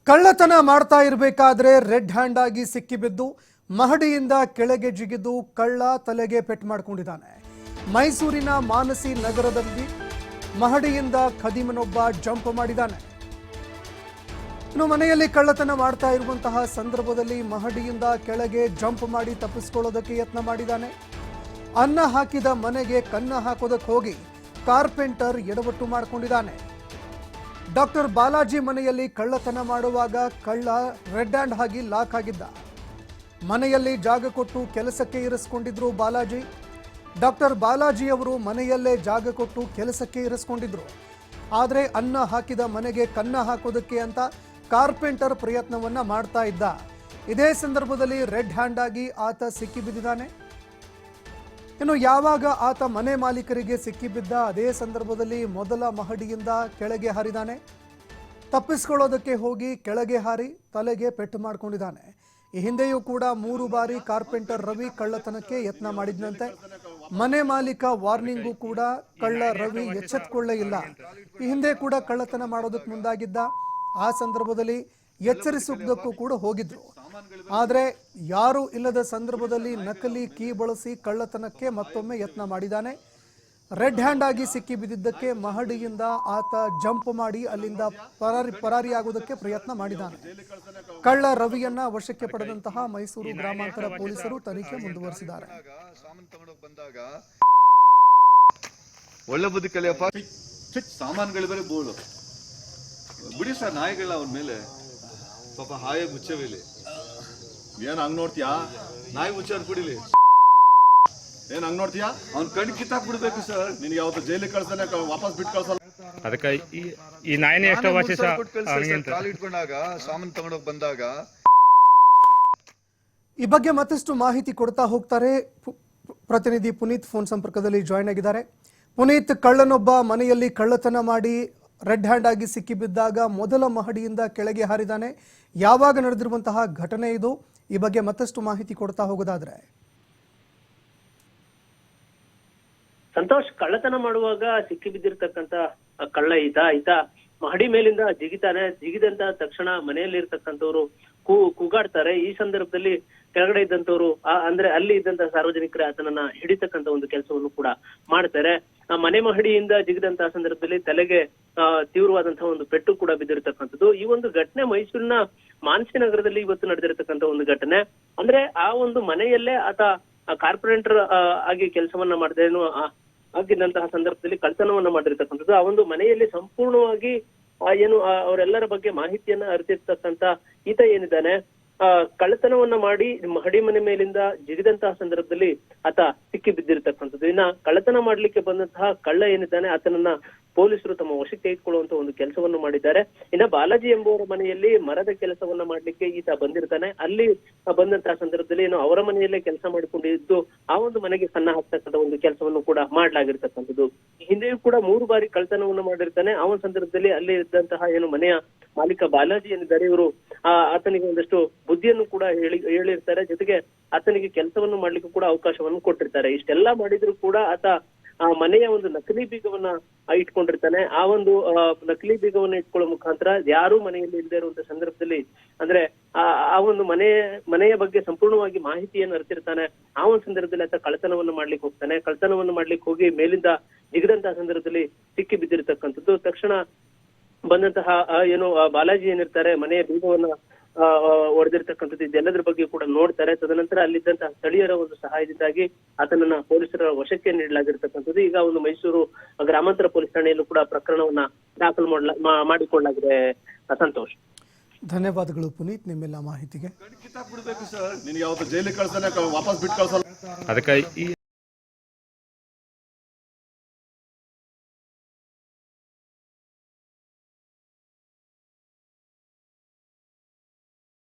ಕಳ್ಳತನ ಮಾಡ್ತಾ ಇರಬೇಕಾದ್ರೆ ರೆಡ್ ಹ್ಯಾಂಡ್ ಆಗಿ ಸಿಕ್ಕಿಬಿದ್ದು ಮಹಡಿಯಿಂದ ಕೆಳಗೆ ಜಿಗಿದು ಕಳ್ಳ ತಲೆಗೆ ಪೆಟ್ಟು ಮಾಡಿಕೊಂಡಿದ್ದಾನೆ. ಮೈಸೂರಿನ ಮಾನಸಿ ನಗರದಲ್ಲಿ ಮಹಡಿಯಿಂದ ಖದೀಮನೊಬ್ಬ ಜಂಪ್ ಮಾಡಿದ್ದಾನೆ. ಇನ್ನು ಮನೆಯಲ್ಲಿ ಕಳ್ಳತನ ಮಾಡ್ತಾ ಇರುವಂತಹ ಸಂದರ್ಭದಲ್ಲಿ ಮಹಡಿಯಿಂದ ಕೆಳಗೆ ಜಂಪ್ ಮಾಡಿ ತಪ್ಪಿಸಿಕೊಳ್ಳೋದಕ್ಕೆ ಯತ್ನ ಮಾಡಿದ್ದಾನೆ. ಅನ್ನ ಹಾಕಿದ ಮನೆಗೆ ಕನ್ನ ಹಾಕೋದಕ್ಕೆ ಹೋಗಿ ಕಾರ್ಪೆಂಟರ್ ಎಡವಟ್ಟು ಮಾಡಿಕೊಂಡಿದ್ದಾನೆ. ಡಾಕ್ಟರ್ ಬಾಲಾಜಿ ಮನೆಯಲ್ಲಿ ಕಳ್ಳತನ ಮಾಡುವಾಗ ಕಳ್ಳ ರೆಡ್ ಹ್ಯಾಂಡ್ ಆಗಿ ಲಾಕ್ ಆಗಿದ್ದ. ಮನೆಯಲ್ಲಿ ಜಾಗ ಕೊಟ್ಟು ಕೆಲಸಕ್ಕೆ ಇರಿಸಿಕೊಂಡಿದ್ರು ಬಾಲಾಜಿ. ಡಾಕ್ಟರ್ ಬಾಲಾಜಿ ಅವರು ಮನೆಯಲ್ಲೇ ಜಾಗ ಕೊಟ್ಟು ಕೆಲಸಕ್ಕೆ ಇರಿಸಿಕೊಂಡಿದ್ರು. ಆದರೆ ಅನ್ನ ಹಾಕಿದ ಮನೆಗೆ ಕನ್ನ ಹಾಕೋದಕ್ಕೆ ಅಂತ ಕಾರ್ಪೆಂಟರ್ ಪ್ರಯತ್ನವನ್ನ ಮಾಡ್ತಾ ಇದ್ದ. ಇದೇ ಸಂದರ್ಭದಲ್ಲಿ ರೆಡ್ ಹ್ಯಾಂಡ್ ಆಗಿ ಆತ ಸಿಕ್ಕಿಬಿದ್ದಿದ್ದಾನೆ. ಇನ್ನು ಯಾವಾಗ ಆತ ಮನೆ ಮಾಲೀಕರಿಗೆ ಸಿಕ್ಕಿಬಿದ್ದ ಅದೇ ಸಂದರ್ಭದಲ್ಲಿ ಮೊದಲ ಮಹಡಿಯಿಂದ ಕೆಳಗೆ ಹಾರಿದಾನೆ. ತಪ್ಪಿಸಿಕೊಳ್ಳೋದಕ್ಕೆ ಹೋಗಿ ಕೆಳಗೆ ಹಾರಿ ತಲೆಗೆ ಪೆಟ್ಟು ಮಾಡಿಕೊಂಡಿದ್ದಾನೆ. ಈ ಹಿಂದೆಯೂ ಕೂಡ 3 ಬಾರಿ ಕಾರ್ಪೆಂಟರ್ ರವಿ ಕಳ್ಳತನಕ್ಕೆ ಯತ್ನ ಮಾಡಿದ್ನಂತೆ. ಮನೆ ಮಾಲೀಕ ವಾರ್ನಿಂಗು ಕೂಡ ಕಳ್ಳ ರವಿ ಎಚ್ಚೆತ್ತುಕೊಳ್ಳೇ ಇಲ್ಲ. ಈ ಹಿಂದೆ ಕೂಡ ಕಳ್ಳತನ ಮಾಡೋದಕ್ಕೆ ಮುಂದಾಗಿದ್ದ. ಆ ಸಂದರ್ಭದಲ್ಲಿ ಎಚ್ಚರಿಸುವುದಕ್ಕೂ ಕೂಡ ಹೋಗಿದ್ರು. ಆದರೆ ಯಾರೂ ಇಲ್ಲದ ಸಂದರ್ಭದಲ್ಲಿ ನಕಲಿ ಕೀ ಬಳಸಿ ಕಳ್ಳತನಕ್ಕೆ ಮತ್ತೊಮ್ಮೆ ಯತ್ನ ಮಾಡಿದ್ದಾನೆ. ರೆಡ್ ಹ್ಯಾಂಡ್ ಆಗಿ ಸಿಕ್ಕಿ ಬಿದ್ದಿದ್ದಕ್ಕೆ ಮಹಡಿಯಿಂದ ಆತ ಜಂಪ್ ಮಾಡಿ ಅಲ್ಲಿಂದ ಪರಾರಿಯಾಗುವುದಕ್ಕೆ ಪ್ರಯತ್ನ ಮಾಡಿದ್ದಾನೆ. ಕಳ್ಳ ರವಿಯನ್ನ ವಶಕ್ಕೆ ಪಡೆದಂತಹ ಮೈಸೂರು ಗ್ರಾಮಾಂತರ ಪೊಲೀಸರು ತನಿಖೆ ಮುಂದುವರಿಸಿದ್ದಾರೆ. ಒಳ್ಳೆ ಬುದ್ಧಿ ಕಲಿಯಪ್ಪ. ಸಾಮಾನುಗಳು ಬೇರೆ ಬೋಳು ಬಿಡಿ ಸರ್, ನಾಯಿಗಳ ಅವನ ಮೇಲೆ ಪಾಪ ಹಾಯ ಮುಚ್ಚವಿಲಿ. ಏನ್ ಹಂಗ್ ನೋಡ್ತೀಯಾ? ನಾಯಿ ಮುಚ್ಚಾರ ಕುಡಿಲಿ. ಏನ್ ಹಂಗ್ ನೋಡ್ತೀಯಾ? ಅವ್ನ ಕಣ್ ಕಿತ್ತಾಕ್ ಬಿಡ್ಬೇಕು ಸರ್. ನಿನ್ಗೆ ಯಾವತ್ತು ಜೈಲಿಗೆ ಕಳ್ಸಾನೆ ವಾಪಸ್ ಬಿಟ್ಟು ಕಳ್ಸಲ್ಲ. ಅದಕ್ಕೆ ಈ ನಾಯಿನೇ ಎಷ್ಟೋ ವಾಸಿ ಕಾಲು ಇಟ್ಕೊಂಡಾಗ ಸಾಮಾನು ತಗೊಂಡೋಗಿ ಬಂದಾಗ ಈ ಬಗ್ಗೆ ಮತ್ತಷ್ಟು ಮಾಹಿತಿ ಕೊಡ್ತಾ ಹೋಗ್ತಾರೆ. ಪ್ರತಿನಿಧಿ ಪುನೀತ್ ಫೋನ್ ಸಂಪರ್ಕದಲ್ಲಿ ಜಾಯ್ನ್ ಆಗಿದ್ದಾರೆ. ಪುನೀತ್, ಕಳ್ಳನೊಬ್ಬ ಮನೆಯಲ್ಲಿ ಕಳ್ಳತನ ಮಾಡಿ ರೆಡ್ ಹ್ಯಾಂಡ್ ಆಗಿ ಸಿಕ್ಕಿಬಿದ್ದಾಗ ಮೊದಲ ಮಹಡಿಯಿಂದ ಕೆಳಗೆ ಹಾರಿದಾನೆ. ಯಾವಾಗ ನಡೆದಿರುವಂತಹ ಘಟನೆ ಇದು? ಈ ಬಗ್ಗೆ ಮತ್ತಷ್ಟು ಮಾಹಿತಿ ಕೊಡ್ತಾ ಹೋಗೋದಾದ್ರೆ. ಸಂತೋಷ್, ಕಳ್ಳತನ ಮಾಡುವಾಗ ಸಿಕ್ಕಿ ಬಿದ್ದಿರ್ತಕ್ಕಂತ ಕಳ್ಳ ಈತ ಮಹಡಿ ಮೇಲಿಂದ ಜಿಗಿತಾನೆ. ಜಿಗಿದಂತ ತಕ್ಷಣ ಮನೆಯಲ್ಲಿ ಇರ್ತಕ್ಕಂಥವ್ರು ಕೂಗಾಡ್ತಾರೆ. ಈ ಸಂದರ್ಭದಲ್ಲಿ ಕೆಳಗಡೆ ಇದ್ದಂತವ್ರು ಅಂದ್ರೆ ಅಲ್ಲಿ ಇದ್ದಂತ ಸಾರ್ವಜನಿಕರೇ ಆತನನ್ನ ಹಿಡಿತಕ್ಕಂತ ಒಂದು ಕೆಲಸವನ್ನು ಕೂಡ ಮಾಡ್ತಾರೆ. ಮನೆ ಮಹಡಿಯಿಂದ ಜಿಗಿದಂತಹ ಸಂದರ್ಭದಲ್ಲಿ ತಲೆಗೆ ತೀವ್ರವಾದಂತಹ ಒಂದು ಪೆಟ್ಟು ಕೂಡ ಬಿದ್ದಿರತಕ್ಕಂಥದ್ದು. ಈ ಒಂದು ಘಟನೆ ಮೈಸೂರಿನ ಮಾನಸಿ ನಗರದಲ್ಲಿ ಇವತ್ತು ನಡೆದಿರತಕ್ಕಂತ ಒಂದು ಘಟನೆ. ಅಂದ್ರೆ ಆ ಒಂದು ಮನೆಯಲ್ಲೇ ಆತ ಕಾರ್ಪೊರೇಟರ್ ಆಗಿ ಕೆಲಸವನ್ನ ಮಾಡಿದೇನು ಆಗಿದ್ದಂತಹ ಸಂದರ್ಭದಲ್ಲಿ ಕಳ್ಳತನವನ್ನ ಮಾಡಿರ್ತಕ್ಕಂಥದ್ದು. ಆ ಒಂದು ಮನೆಯಲ್ಲಿ ಸಂಪೂರ್ಣವಾಗಿ ಏನು ಅವರೆಲ್ಲರ ಬಗ್ಗೆ ಮಾಹಿತಿಯನ್ನ ಅರಿತಿರ್ತಕ್ಕಂತ ಈತ ಏನಿದ್ದಾನೆ, ಕಳ್ಳತನವನ್ನ ಮಾಡಿ ಮಹಡಿ ಮನೆ ಮೇಲಿಂದ ಜಿಗಿದಂತಹ ಸಂದರ್ಭದಲ್ಲಿ ಆತ ಸಿಕ್ಕಿ ಬಿದ್ದಿರ್ತಕ್ಕಂಥದ್ದು. ಇನ್ನ ಕಳ್ಳತನ ಮಾಡ್ಲಿಕ್ಕೆ ಬಂದಂತಹ ಕಳ್ಳ ಏನಿದ್ದಾನೆ ಆತನನ್ನ ಪೊಲೀಸರು ತಮ್ಮ ವಶಕ್ಕೆ ತೆಗೆದುಕೊಳ್ಳುವಂತ ಒಂದು ಕೆಲಸವನ್ನು ಮಾಡಿದ್ದಾರೆ. ಇನ್ನ ಬಾಲಾಜಿ ಎಂಬುವರ ಮನೆಯಲ್ಲಿ ಮರದ ಕೆಲಸವನ್ನ ಮಾಡ್ಲಿಕ್ಕೆ ಈತ ಬಂದಿರ್ತಾನೆ. ಅಲ್ಲಿ ಬಂದಂತಹ ಸಂದರ್ಭದಲ್ಲಿ ಏನು ಅವರ ಮನೆಯಲ್ಲೇ ಕೆಲಸ ಮಾಡಿಕೊಂಡಿದ್ದು ಆ ಒಂದು ಮನೆಗೆ ಕನ್ನ ಹಾಕ್ತಕ್ಕಂಥ ಒಂದು ಕೆಲಸವನ್ನು ಕೂಡ ಮಾಡ್ಲಾಗಿರ್ತಕ್ಕಂಥದ್ದು. ಹಿಂದೆಯೂ ಕೂಡ 3 ಬಾರಿ ಕಳ್ಳತನವನ್ನ ಮಾಡಿರ್ತಾನೆ. ಆ ಒಂದು ಸಂದರ್ಭದಲ್ಲಿ ಅಲ್ಲಿ ಇದ್ದಂತಹ ಏನು ಮನೆಯ ಮಾಲೀಕ ಬಾಲಾಜಿ ಏನಿದ್ದಾರೆ ಇವರು ಆತನಿಗೆ ಒಂದಷ್ಟು ಬುದ್ಧಿಯನ್ನು ಕೂಡ ಹೇಳಿರ್ತಾರೆ. ಜೊತೆಗೆ ಆತನಿಗೆ ಕೆಲಸವನ್ನು ಮಾಡ್ಲಿಕ್ಕೂ ಕೂಡ ಅವಕಾಶವನ್ನು ಕೊಟ್ಟಿರ್ತಾರೆ. ಇಷ್ಟೆಲ್ಲಾ ಮಾಡಿದ್ರು ಕೂಡ ಆತ ಆ ಮನೆಯ ಒಂದು ನಕಲಿ ಬೀಗವನ್ನ ಇಟ್ಕೊಂಡಿರ್ತಾನೆ. ಆ ಒಂದು ನಕಲಿ ಬೀಗವನ್ನ ಇಟ್ಕೊಳ್ಳೋ ಮುಖಾಂತರ ಯಾರು ಮನೆಯಲ್ಲಿ ಇಲ್ಲದೆ ಇರುವಂತ ಸಂದರ್ಭದಲ್ಲಿ ಅಂದ್ರೆ ಆ ಒಂದು ಮನೆಯ ಬಗ್ಗೆ ಸಂಪೂರ್ಣವಾಗಿ ಮಾಹಿತಿಯನ್ನು ಅರಿತಿರ್ತಾನೆ. ಆ ಒಂದು ಸಂದರ್ಭದಲ್ಲಿ ಆತ ಕಳ್ಳತನವನ್ನು ಮಾಡ್ಲಿಕ್ಕೆ ಹೋಗ್ತಾನೆ. ಕಳ್ಳತನವನ್ನು ಮಾಡ್ಲಿಕ್ಕೆ ಹೋಗಿ ಮೇಲಿಂದ ಜಿಗಿದಂತಹ ಸಂದರ್ಭದಲ್ಲಿ ಸಿಕ್ಕಿ ಬಿದ್ದಿರತಕ್ಕಂಥದ್ದು. ತಕ್ಷಣ ಬಂದಂತಹ ಏನು ಬಾಲಾಜಿ ಏನಿರ್ತಾರೆ ಮನೆಯ ಬೀಗವನ್ನ ಹೊಡೆದಿರ್ತಕ್ಕಂಥದ್ದು. ಇದೆಲ್ಲದ್ರ ಬಗ್ಗೆ ಕೂಡ ನೋಡ್ತಾರೆ. ತದನಂತರ ಅಲ್ಲಿದ್ದಂತಹ ಸ್ಥಳೀಯರ ಒಂದು ಸಹಾಯದಿಂದಾಗಿ ಆತನನ್ನ ಪೊಲೀಸರ ವಶಕ್ಕೆ ನೀಡಲಾಗಿರ್ತಕ್ಕಂಥದ್ದು. ಈಗ ಒಂದು ಮೈಸೂರು ಗ್ರಾಮಾಂತರ ಪೊಲೀಸ್ ಠಾಣೆಯಲ್ಲೂ ಕೂಡ ಪ್ರಕರಣವನ್ನ ದಾಖಲು ಮಾಡಿಕೊಳ್ಳಲಾಗಿದೆ. ಸಂತೋಷ್, ಧನ್ಯವಾದಗಳು ಪುನೀತ್ ನಿಮ್ಮೆಲ್ಲ ಮಾಹಿತಿಗೆ. ಕಣ್ ಕಿತ್ತಾಕ್ ಬಿಡ್ಬೇಕು ಸರ್. ನಿನ್ಗೆ ಯಾವತ್ತು ಜೈಲಿಗೆ ಕಳ್ಸಾನೆ ವಾಪಸ್ ಬಿಟ್ಟು ಕಳ್ಸಲ್ಲ. ಅದಕ್ಕೆ